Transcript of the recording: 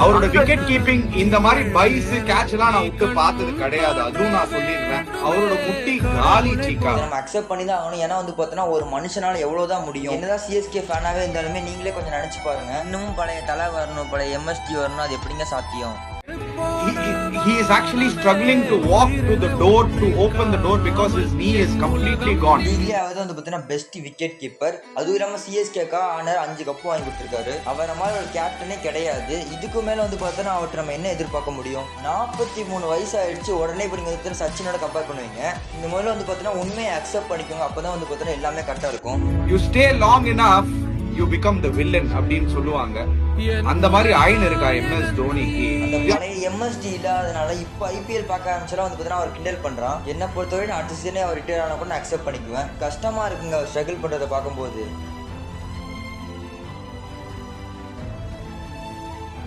அவரோட wicket keeping இந்த மாதிரி பைஸ் கேட்ச் எல்லாம் நான் விட்டு பார்த்தது கிடையாது. அதுவும் நான் சொல்லிடுறேன். அவரோட முட்டி காலி சீக்கா. நம்ம அக்செப்ட் பண்ணி தான் ஆகணும். ஏன்னா வந்து பார்த்தோன்னா ஒரு மனுஷனால எவ்வளவுதான் முடியும். என்னதான் சிஎஸ்கே ஃபேனாவே இருந்தாலுமே நீங்களே கொஞ்சம் நினைச்சு பாருங்க. இன்னமும் பழைய தலை வரணும், பழைய எம்எஸ்டி வரணும், அது எப்படிங்க சாத்தியம்? He is actually struggling to walk to the door, to open the door because his knee is completely gone. லீக்லயே அவர் வந்து பார்த்தீங்கன்னா பெஸ்ட் விக்கெட் கீப்பர். அதுவும் இல்லாமல் சிஎஸ்கேக்கா ஆனர் 5 கப்பு வாங்கி கொடுத்துருக்காரு. அவரை மாதிரி ஒரு கேப்டனே கிடையாது. இதுக்கு மேலே வந்து பார்த்தோன்னா அவர்கிட்ட நம்ம என்ன எதிர்பார்க்க முடியும்? 43 வயசு ஆயிடுச்சு. உடனே இப்போ நீங்கள் சச்சினோட கம்பேர் பண்ணுவீங்க. இந்த முதல்ல வந்து பார்த்தீங்கன்னா உண்மையை அக்செப்ட் பண்ணிக்கோங்க. அப்பதான் வந்து பார்த்தீங்கன்னா எல்லாமே கரெக்டாக இருக்கும். You stay long enough, you become the villain அப்படின்னு சொல்லுவாங்க. அந்த மாதிரி ஆயின் இருக்கா எம்எஸ் தோனிக்கு? அந்த பழைய எம்எஸ்டி இல்லாதனால இப்போ ஐபிஎல் பார்க்க ஆரம்பிச்சாலும் வந்து பார்த்தீங்கன்னா அவர் கிண்டல் பண்ணுறான். என்ன பொறுத்தவரை அடுத்த சீசனே அவர் ரிட்டையர் ஆனால் கூட நான் அக்செப்ட் பண்ணிக்குவேன். கஷ்டமா இருக்குங்க அவர் ஸ்ட்ரகிள் பண்ணுறதை பார்க்கும்போது.